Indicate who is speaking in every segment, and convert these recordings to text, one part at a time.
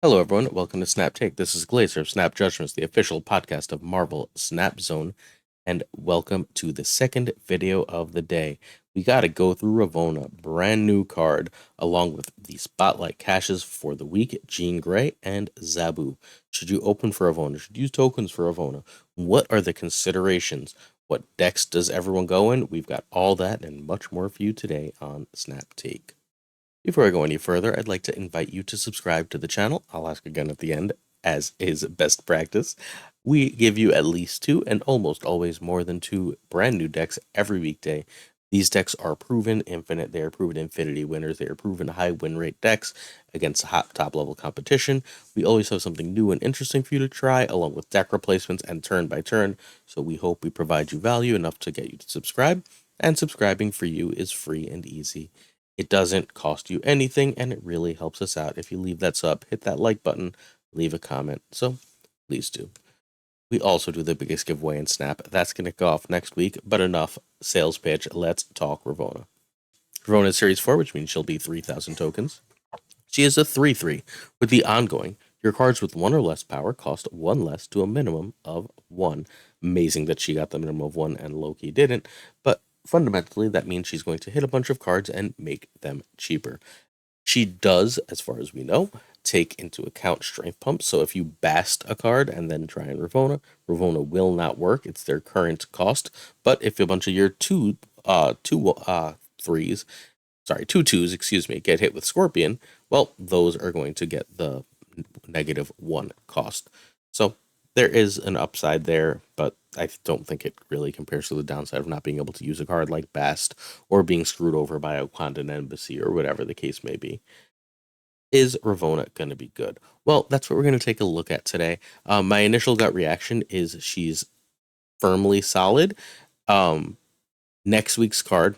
Speaker 1: Hello, everyone. Welcome to Snap Take. This is Glazer of Snap Judgments, the official podcast of Marvel Snap Zone, and welcome to the second video of the day. We got to go through Ravonna, brand new card, along with the spotlight caches for the week, Jean Grey and Zabu. Should you open for Ravonna? Should you use tokens for Ravonna? What are the considerations? What decks does everyone go in? We've got all that and much more for you today on Snap Take. Before I go any further, I'd like to invite you to subscribe to the channel. I'll ask again at the end, as is best practice. We give you at least two, and almost always more than two, brand new decks every weekday. These decks are proven infinite. They are proven infinity winners. They are proven high win rate decks against hot top level competition. We always have something new and interesting for you to try, along with deck replacements and turn by turn. So we hope we provide you value enough to get you to subscribe. And subscribing for you is free and easy. It doesn't cost you anything, and it really helps us out if you leave that sub, hit that like button, leave a comment. So please do. We also do the biggest giveaway in Snap. That's going to go off next week, but enough sales pitch. Let's talk Ravonna. Ravonna is Series 4, which means she'll be 3,000 tokens. She is a 3/3 with the ongoing. Your cards with one or less power cost one less to a minimum of one. Amazing that she got the minimum of one and Loki didn't, but fundamentally that means she's going to hit a bunch of cards and make them cheaper. She does, as far as we know, take into account strength pumps. So if you bast a card and then try and Ravonna, Ravonna will not work. It's their current cost. But if a bunch of your two twos, excuse me, get hit with Scorpion, well, those are going to get the -1 cost. So there is an upside there, but I don't think it really compares to the downside of not being able to use a card like Bast or being screwed over by a Wakandan embassy or whatever the case may be. Is Ravonna going to be good? Well, that's what we're going to take a look at today. My initial gut reaction is she's firmly solid. Next week's card,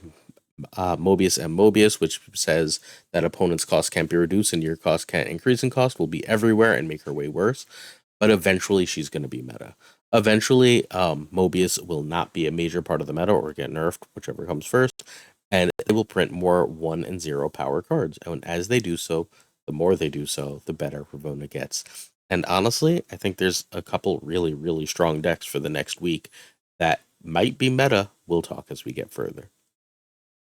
Speaker 1: Mobius and Mobius, which says that opponent's cost can't be reduced and your cost can't increase in cost, will be everywhere and make her way worse. But eventually she's going to be meta. Eventually, Mobius will not be a major part of the meta or get nerfed, whichever comes first, and they will print more 1 and 0 power cards. And as they do so, the more they do so, the better Ravonna gets. And honestly, I think there's a couple really, really strong decks for the next week that might be meta. We'll talk as we get further.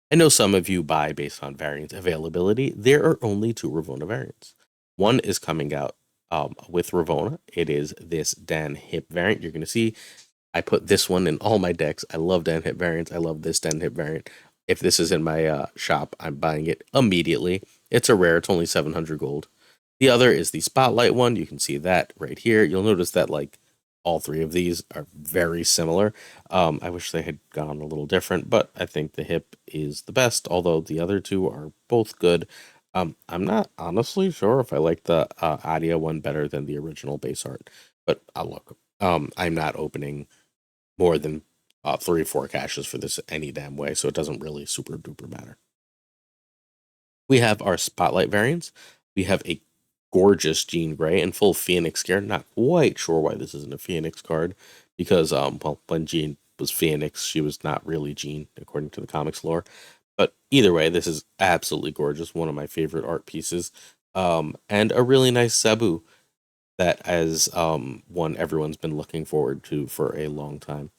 Speaker 1: I know some of you buy based on variant availability. There are only two Ravonna variants. One is coming out with Ravonna. It is this Dan Hip variant. You're going to see I put this one in all my decks. I love Dan Hip variants. I love this Dan Hip variant. If this is in my shop, I'm buying it immediately. It's a rare. It's only 700 gold. The other is the Spotlight one. You can see that right here. You'll notice that like all three of these are very similar. I wish they had gone a little different, but I think the Hip is the best, although the other two are both good. I'm not honestly sure if I like the Adia one better than the original base art, but I'll look. I'm not opening more than 3 or 4 caches for this any damn way, so it doesn't really super duper matter. We have our Spotlight variants. We have a gorgeous Jean Grey in full Phoenix gear. Not quite sure why this isn't a Phoenix card, because well, when Jean was Phoenix, she was not really Jean according to the comics lore. But either way, this is absolutely gorgeous. One of my favorite art pieces, and a really nice Sabu that as one everyone's been looking forward to for a long time.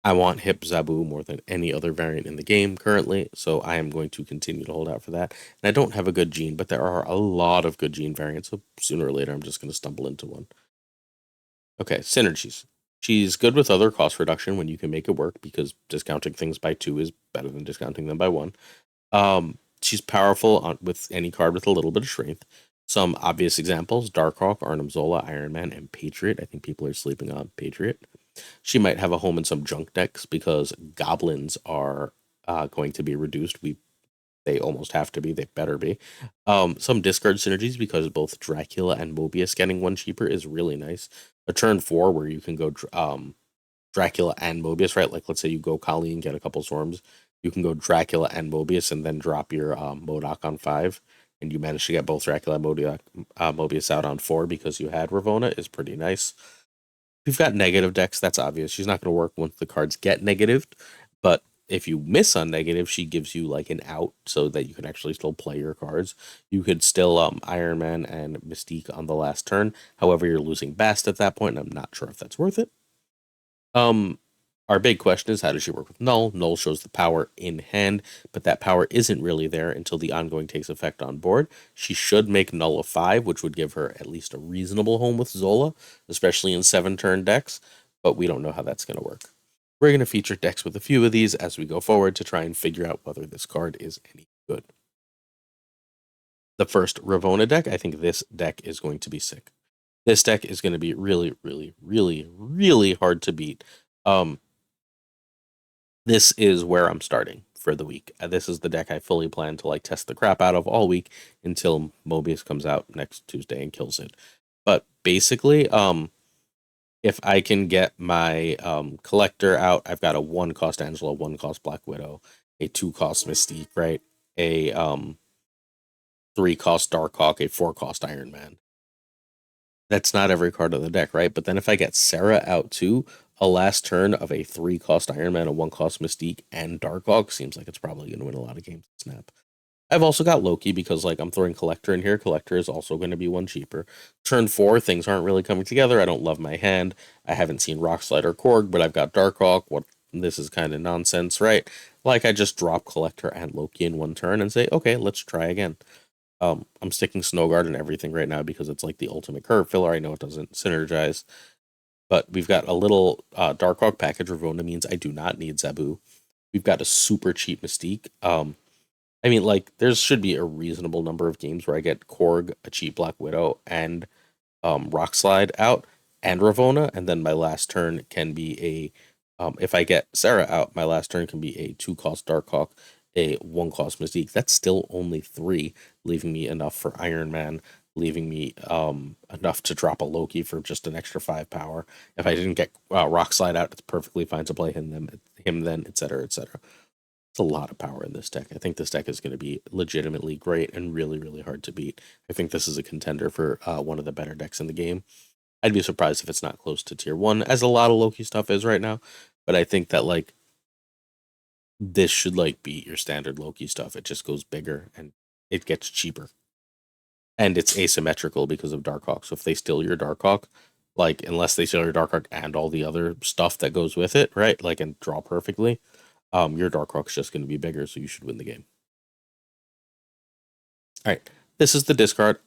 Speaker 1: I want Hip Zabu more than any other variant in the game currently, so I am going to continue to hold out for that. And I don't have a good Gene, but there are a lot of good Gene variants, so sooner or later I'm just going to stumble into one. Okay, synergies. She's good with other cost reduction when you can make it work, because discounting things by 2 is better than discounting them by 1. She's powerful with any card with a little bit of strength. Some obvious examples: Darkhawk, Arnim Zola, Iron Man, and Patriot. I think people are sleeping on Patriot. She might have a home in some junk decks because goblins are going to be reduced. They almost have to be. They better be. Some discard synergies, because both Dracula and Mobius getting one cheaper is really nice. A turn 4 where you can go Dracula and Mobius, right? Like let's say you go Kali and get a couple storms. You can go Dracula and Mobius and then drop your Modok on 5. And you manage to get both Dracula and Mobius out on 4 because you had Ravonna is pretty nice. If you've got negative decks, that's obvious. She's not going to work once the cards get negatived, but if you miss on negative, she gives you like an out so that you can actually still play your cards. You could still Iron Man and Mystique on the last turn. However, you're losing Bast at that point, and I'm not sure if that's worth it. Um, our big question is, how does she work with Null? Null shows the power in hand, but that power isn't really there until the ongoing takes effect on board. She should make Null a 5, which would give her at least a reasonable home with Zola, especially in 7-turn decks, but we don't know how that's going to work. We're going to feature decks with a few of these as we go forward to try and figure out whether this card is any good. The first Ravonna deck, I think this deck is going to be sick. This deck is going to be really, really, really, really hard to beat. This is where I'm starting for the week. This is the deck I fully plan to like test the crap out of all week until Mobius comes out next Tuesday and kills it. But basically, if I can get my collector out, I've got a 1-cost Angela, 1-cost Black Widow, a 2-cost Mystique, right? A 3-cost Darkhawk, a 4-cost Iron Man. That's not every card of the deck, right? But then if I get Sarah out too, a last turn of a 3-cost Iron Man, a 1-cost Mystique, and Darkhawk seems like it's probably going to win a lot of games. Snap. I've also got Loki because like I'm throwing Collector in here. Collector is also going to be 1 cheaper. Turn 4, things aren't really coming together. I don't love my hand. I haven't seen Rockslide or Korg, but I've got Darkhawk. What this is kind of nonsense, right? Like I just drop Collector and Loki in 1 turn and say, okay, let's try again. I'm sticking Snowguard and everything right now because it's like the ultimate curve filler. I know it doesn't synergize, but we've got a little Darkhawk package. Ravonna means I do not need Zabu. We've got a super cheap Mystique. I mean, like, there should be a reasonable number of games where I get Korg, a cheap Black Widow, and Rockslide out, and Ravonna, and then my last turn can be a, if I get Sarah out, my last turn can be a 2-cost Darkhawk, a 1-cost Mystique. That's still only 3, leaving me enough for Iron Man, leaving me enough to drop a Loki for just an extra 5 power. If I didn't get Rockslide out, it's perfectly fine to play him then, etc., etc. It's a lot of power in this deck. I think this deck is going to be legitimately great and really, really hard to beat. I think this is a contender for one of the better decks in the game. I'd be surprised if it's not close to tier 1, as a lot of Loki stuff is right now. But I think that, like, this should, like, beat your standard Loki stuff. It just goes bigger and it gets cheaper. And it's asymmetrical because of Darkhawk. So if they steal your Darkhawk, like, unless they steal your Darkhawk and all the other stuff that goes with it, right? Like, and draw perfectly, your Darkhawk's just going to be bigger, so you should win the game. All right, this is the discard.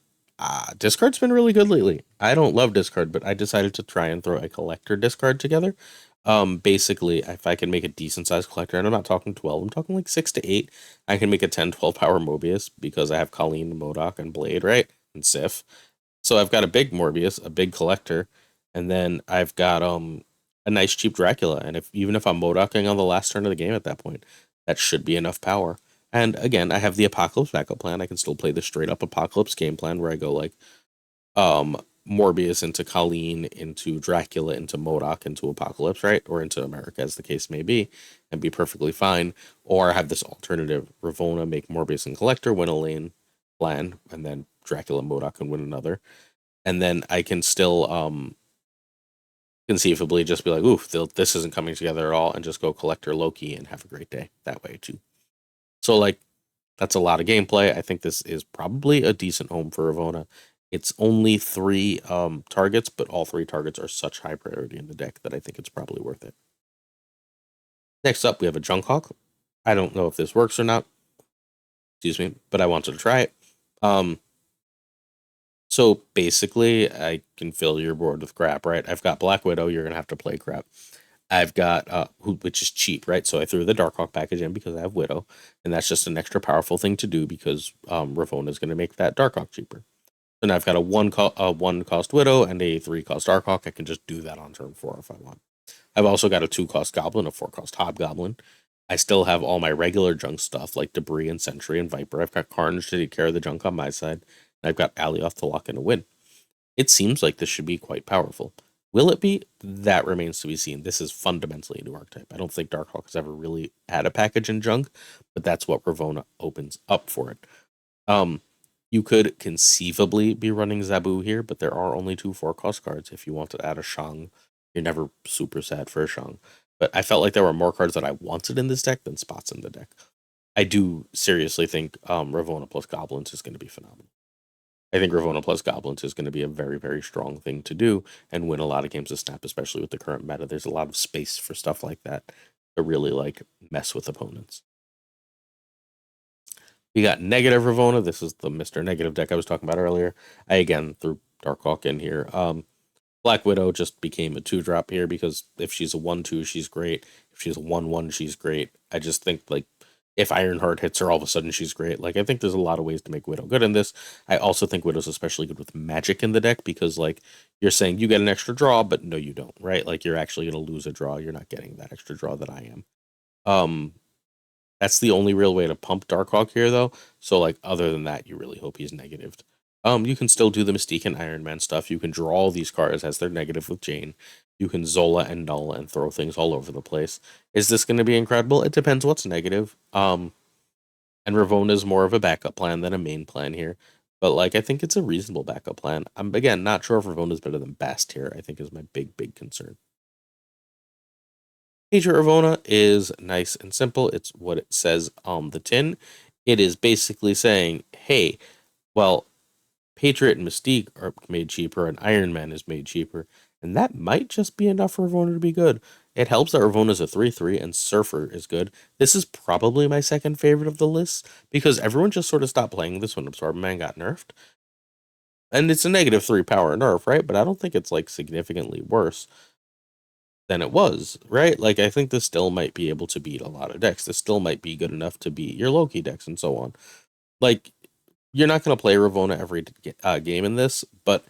Speaker 1: Discard's been really good lately. I don't love discard, but I decided to try and throw a collector discard together. Basically, if I can make a decent sized collector, and I'm not talking 12, I'm talking like 6 to 8, I can make a 10, 12 power Mobius because I have Colleen, MODOK, and Blade, right? And Sif. So I've got a big Morbius, a big collector, and then I've got a nice cheap Dracula. And if even if I'm MODOKing on the last turn of the game at that point, that should be enough power. And again, I have the Apocalypse backup plan. I can still play the straight up Apocalypse game plan where I go like um Morbius into Colleen, into Dracula, into MODOK, into Apocalypse, right? Or into America, as the case may be, and be perfectly fine. Or I have this alternative Ravonna, make Morbius and Collector, win a lane plan, and then Dracula, MODOK can win another. And then I can still conceivably just be like, oof, this isn't coming together at all, and just go Collector Loki and have a great day that way too. So like that's a lot of gameplay. I think this is probably a decent home for Ravonna. It's only 3 targets, but all 3 targets are such high priority in the deck that I think it's probably worth it. Next up, we have a Junkhawk. I don't know if this works or not. Excuse me, but I wanted to try it. So basically, I can fill your board with crap, right? I've got Black Widow. You're gonna have to play crap. I've got which is cheap, right? So I threw the Darkhawk package in because I have Widow, and that's just an extra powerful thing to do because Ravonna is going to make that Darkhawk cheaper. So now I've got a 1-cost Widow and a 3-cost Darkhawk. I can just do that on turn 4 if I want. I've also got a 2-cost Goblin, a 4-cost Hobgoblin. I still have all my regular junk stuff like Debris and Sentry and Viper. I've got Carnage to take care of the junk on my side, and I've got Alioth to lock in a win. It seems like this should be quite powerful. Will it be? That remains to be seen. This is fundamentally a new archetype. I don't think Darkhawk has ever really had a package in junk, but that's what Ravonna opens up for it. You could conceivably be running Zabu here, but there are only 2 4-cost cards. If you want to add a Shang, you're never super sad for a Shang. but I felt like there were more cards that I wanted in this deck than spots in the deck. I do seriously think Ravonna plus Goblins is going to be phenomenal. I think Ravonna plus Goblins is going to be a very, very strong thing to do and win a lot of games of Snap, especially with the current meta. There's a lot of space for stuff like that to really like mess with opponents. We got negative Ravonna. This is the Mr. Negative deck I was talking about earlier. I again threw Darkhawk in here. Black Widow just became a 2-drop here because if she's a 1/2, she's great. If she's a 1/1, she's great. I just think like if Ironheart hits her, all of a sudden she's great. Like I think there's a lot of ways to make Widow good in this. I also think Widow's especially good with magic in the deck because like you're saying you get an extra draw, but no, you don't, right? Like you're actually gonna lose a draw. You're not getting that extra draw that I am. Um, that's the only real way to pump Darkhawk here, though. So, like, other than that, you really hope he's negatived. You can still do the Mystique and Iron Man stuff. You can draw all these cards as they're negative with Jane. You can Zola and Null and throw things all over the place. Is this going to be incredible? It depends what's negative. And Ravonna is more of a backup plan than a main plan here. But, like, I think it's a reasonable backup plan. I'm, again, not sure if Ravonna is better than Bast here, I think is my big, big concern. Patriot Ravonna is nice and simple. It's what it says on the tin. It is basically saying, hey, well, Patriot and Mystique are made cheaper, and Iron Man is made cheaper, and that might just be enough for Ravonna to be good. It helps that Ravonna is a 3/3 and Surfer is good. This is probably my second favorite of the list because everyone just sort of stopped playing this when Absorbent Man got nerfed. And it's a -3 power nerf, right? But I don't think it's like significantly worse than it was, right? Like, I think this still might be able to beat a lot of decks. This still might be good enough to beat your Loki decks and so on. Like, you're not going to play Ravonna every game in this, but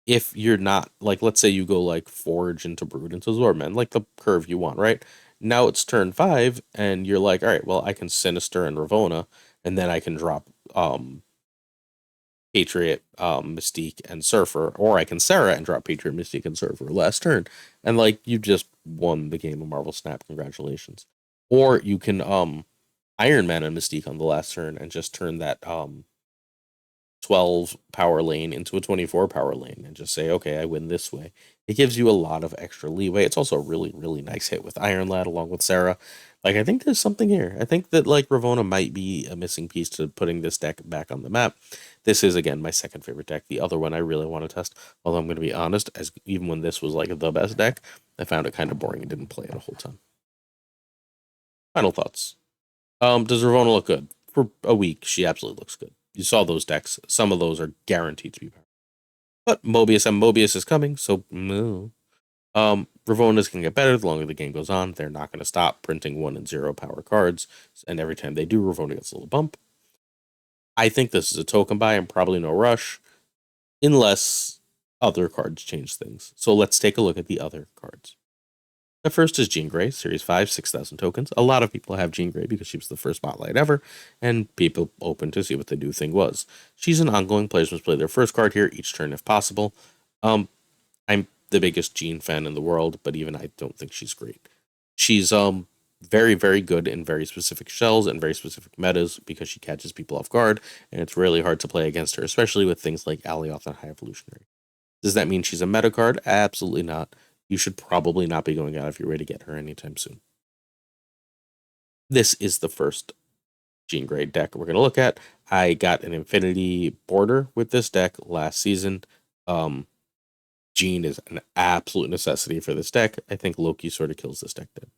Speaker 1: if you're not, like, let's say you go, like, Forge into Brood into Zorman, like the curve you want, right? Now it's turn 5, and you're like, all right, well, I can Sinister and Ravonna, and then I can drop Patriot, Mystique, and Surfer, or I can Sarah and drop Patriot, Mystique, and Surfer last turn, and like you just won the game of Marvel Snap. Congratulations. Or you can Iron Man and Mystique on the last turn and just turn that 12 power lane into a 24 power lane and just say, okay, I win this way. It gives you a lot of extra leeway. It's also a really, really nice hit with Iron Lad along with Sarah. Like, I think there's something here. I think that, like, Ravonna might be a missing piece to putting this deck back on the map. This is, again, my second favorite deck. The other one I really want to test, although I'm going to be honest, as even when this was, like, the best deck, I found it kind of boring and didn't play it a whole ton. Final thoughts. Does Ravonna look good? For a week, she absolutely looks good. You saw those decks. Some of those are guaranteed to be powerful. But Mobius is coming, so no. Ravonna's can get better the longer the game goes on. They're not going to stop printing 1 and 0 power cards, and every time they do, Ravonna gets a little bump. I think this is a token buy and probably no rush, unless other cards change things. So let's take a look at the other cards. The first is Jean Grey, Series 5, 6,000 tokens. A lot of people have Jean Grey because she was the first spotlight ever, and people open to see what the new thing was. She's an ongoing. Players must play their first card here each turn if possible. I'm the biggest Jean fan in the world, but even I don't think she's great. She's very, very good in very specific shells and very specific metas because she catches people off guard, and it's really hard to play against her, especially with things like Alioth and High Evolutionary. Does that mean she's a meta card? Absolutely not. You should probably not be going out of your way to get her anytime soon. This is the first Jean Grey deck we're going to look at. I got an Infinity border with this deck last season. Jean is an absolute necessity for this deck. I think Loki sort of kills this deck dead.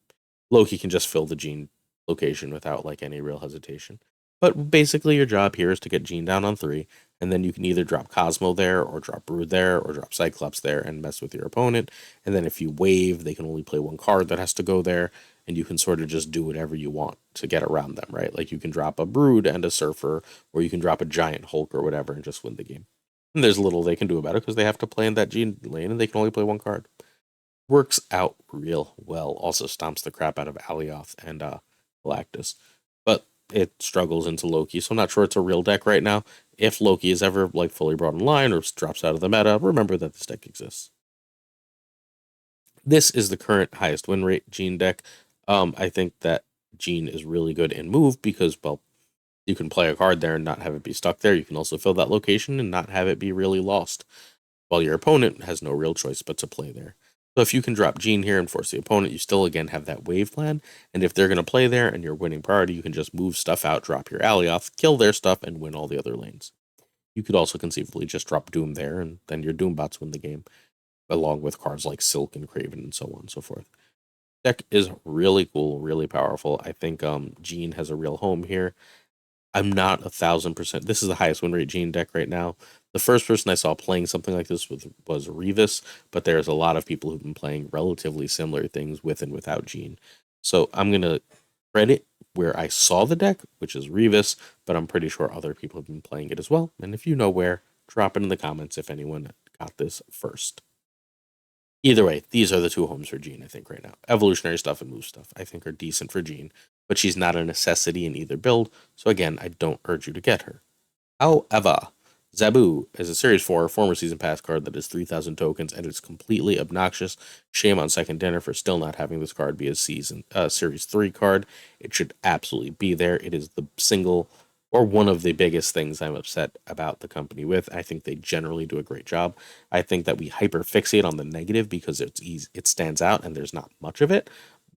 Speaker 1: Loki can just fill the Jean location without like any real hesitation. But basically your job here is to get Jean down on 3, and then you can either drop Cosmo there, or drop Brood there, or drop Cyclops there and mess with your opponent. And then if you wave, they can only play 1 card that has to go there, and you can sort of just do whatever you want to get around them, right? Like you can drop a Brood and a Surfer, or you can drop a Giant Hulk or whatever and just win the game. And there's little they can do about it because they have to play in that Jean lane and they can only play 1 card. Works out real well. Also stomps the crap out of Alioth and Galactus. But it struggles into Loki, so I'm not sure it's a real deck right now. If Loki is ever like fully brought in line or drops out of the meta, remember that this deck exists. This is the current highest win rate Jean deck. I think that Jean is really good in move because, well, you can play a card there and not have it be stuck there. You can also fill that location and not have it be really lost, while your opponent has no real choice but to play there. So if you can drop Jean here and force the opponent, you still again have that wave plan. And if they're going to play there and you're winning priority, you can just move stuff out, drop your ally off, kill their stuff, and win all the other lanes. You could also conceivably just drop Doom there, and then your Doom bots win the game, along with cards like Silk and Craven and so on and so forth. Deck is really cool, really powerful. I think Jean has a real home here. I'm not 1,000%. This is the highest win rate Jean deck right now. The first person I saw playing something like this was Revis, but there's a lot of people who've been playing relatively similar things with and without Jean. So I'm going to credit where I saw the deck, which is Revis, but I'm pretty sure other people have been playing it as well. And if you know where, drop it in the comments if anyone got this first. Either way, these are the two homes for Jean, I think, right now. Evolutionary stuff and move stuff, I think, are decent for Jean, but she's not a necessity in either build, so again, I don't urge you to get her. However, Zabu is a Series 4 former Season Pass card that is 3,000 tokens, and it's completely obnoxious. Shame on Second Dinner for still not having this card be a Series 3 card. It should absolutely be there. It is the single or one of the biggest things I'm upset about the company with. I think they generally do a great job. I think that we hyper fixate on the negative because it's easy, it stands out and there's not much of it.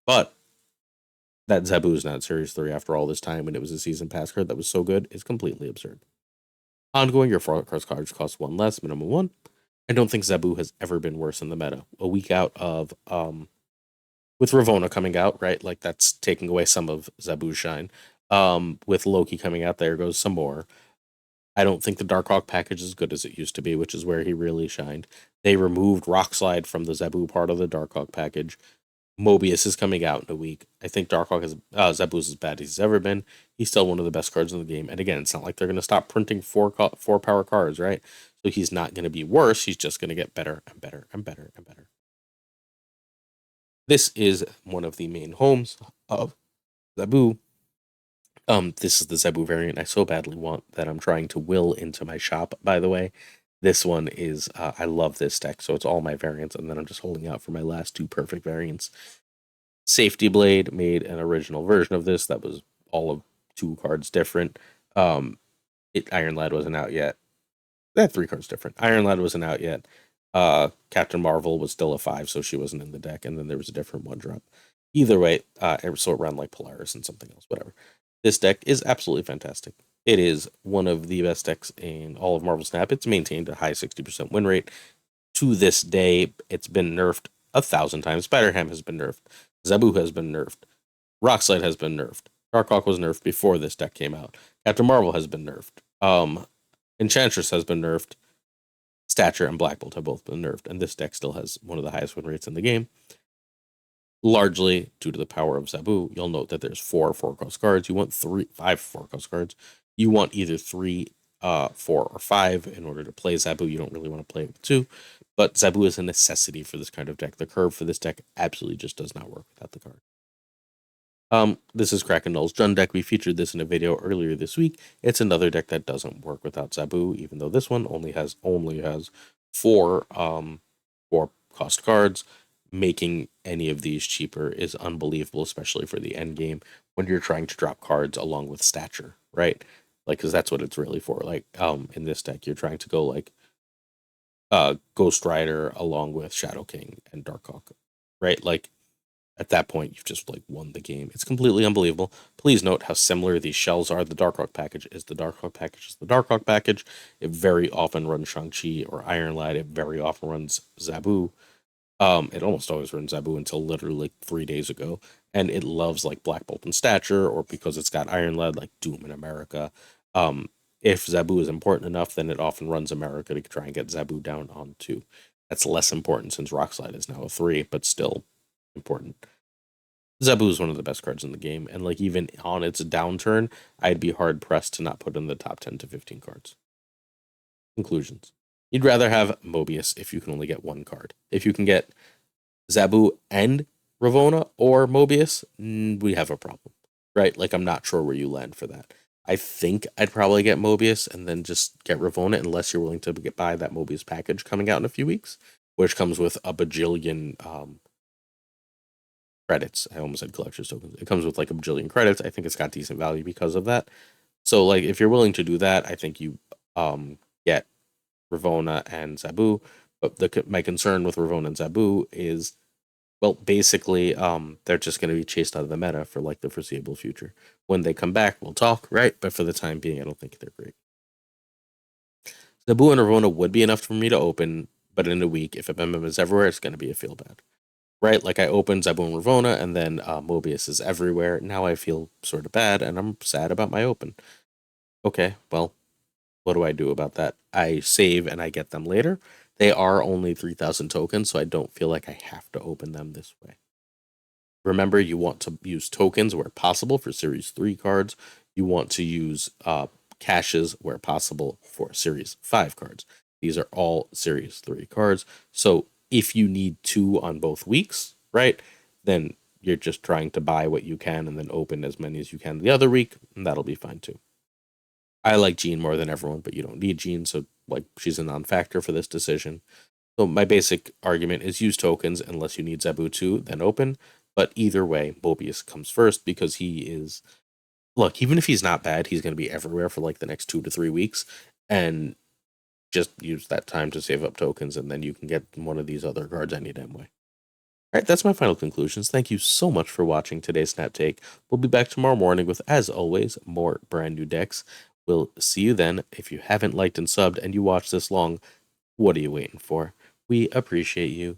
Speaker 1: But that Zabu is not Series 3 after all this time when it was a Season Pass card that was so good is completely absurd. Ongoing, your cards cost one less, minimum one. I don't think Zabu has ever been worse in the meta. A week out of with Ravonna coming out, right? Like that's taking away some of Zabu's shine. With Loki coming out, there goes some more. I don't think the Darkhawk package is as good as it used to be, which is where he really shined. They removed Rock Slide from the Zabu part of the Darkhawk package. Mobius is coming out in a week. I think Darkhawk is Zabu's as bad as he's ever been. He's still one of the best cards in the game. And again, it's not like they're going to stop printing four power cards, right? So he's not going to be worse. He's just going to get better and better and better and better. This is one of the main homes of Zabu. This is the Zabu variant I so badly want that I'm trying to will into my shop, by the way. This one is, I love this deck, so it's all my variants, and then I'm just holding out for my last two perfect variants. Safety Blade made an original version of this that was all of 2 cards different. Iron Lad wasn't out yet. They had 3 cards different. Iron Lad wasn't out yet. Captain Marvel was still a 5, so she wasn't in the deck, and then there was a different 1-drop. Either way, so it ran like Polaris and something else, whatever. This deck is absolutely fantastic. It is one of the best decks in all of Marvel Snap. It's maintained a high 60% win rate. To this day, it's been nerfed 1,000 times. Spider-Ham has been nerfed. Zabu has been nerfed. Rockslide has been nerfed. Darkhawk was nerfed before this deck came out. Captain Marvel has been nerfed. Enchantress has been nerfed. Stature and Black Bolt have both been nerfed, and this deck still has one of the highest win rates in the game. Largely due to the power of Zabu, you'll note that there's 4 4-cost cards. You want 5 4-cost cards. You want either 3, 4, or 5 in order to play Zabu. You don't really want to play with 2, but Zabu is a necessity for this kind of deck. The curve for this deck absolutely just does not work without the card. This is Kraken Null's Jund deck. We featured this in a video earlier this week. It's another deck that doesn't work without Zabu, even though this one only has 4 cost cards. Making any of these cheaper is unbelievable, especially for the end game when you're trying to drop cards along with Stature, right? Like, because that's what it's really for. Like, in this deck, you're trying to go like Ghost Rider along with Shadow King and Darkhawk, right? Like, at that point, you've just like won the game. It's completely unbelievable. Please note how similar these shells are. The Darkhawk package is the Darkhawk package is the Darkhawk package. It very often runs Shang-Chi or Iron Lad. It very often runs Zabu. It almost always runs Zabu until literally like 3 days ago. And it loves like Black Bolt and Stature, or because it's got Iron Lad, like Doom in America. If Zabu is important enough, then it often runs America to try and get Zabu down on 2. That's less important since Rockslide is now a 3, but still important. Zabu is one of the best cards in the game, and like even on its downturn, I'd be hard pressed to not put in the top 10 to 15 cards. Conclusions. You'd rather have Mobius if you can only get 1 card. If you can get Zabu and Ravonna or Mobius, we have a problem, right? Like, I'm not sure where you land for that. I think I'd probably get Mobius and then just get Ravonna, unless you're willing to buy that Mobius package coming out in a few weeks, which comes with a bajillion credits. I almost said collector's tokens. It comes with like a bajillion credits. I think it's got decent value because of that. So like if you're willing to do that, I think you get Ravonna and Zabu. But my concern with Ravonna and Zabu is Well, basically, they're just going to be chased out of the meta for like the foreseeable future. When they come back, we'll talk, right? But for the time being, I don't think they're great. Zabu and Ravonna would be enough for me to open, but in a week, if MM is everywhere, it's going to be a feel bad. Right? Like I opened Zabu and Ravonna, and then Mobius is everywhere. Now I feel sort of bad, and I'm sad about my open. Okay, well, what do I do about that? I save and I get them later. They are only 3,000 tokens, so I don't feel like I have to open them this way. Remember, you want to use tokens where possible for Series 3 cards. You want to use caches where possible for Series 5 cards. These are all Series 3 cards. So if you need two on both weeks, right, then you're just trying to buy what you can and then open as many as you can the other week, and that'll be fine too. I like Jean more than everyone, but you don't need Jean, so like she's a non-factor for this decision. So my basic argument is use tokens unless you need Zabu 2, then open. But either way, Mobius comes first because he is look, even if he's not bad, he's gonna be everywhere for like the next 2 to 3 weeks. And just use that time to save up tokens and then you can get one of these other cards any damn way. Alright, that's my final conclusions. Thank you so much for watching today's Snap Take. We'll be back tomorrow morning with, as always, more brand new decks. We'll see you then. If you haven't liked and subbed and you watched this long, what are you waiting for? We appreciate you.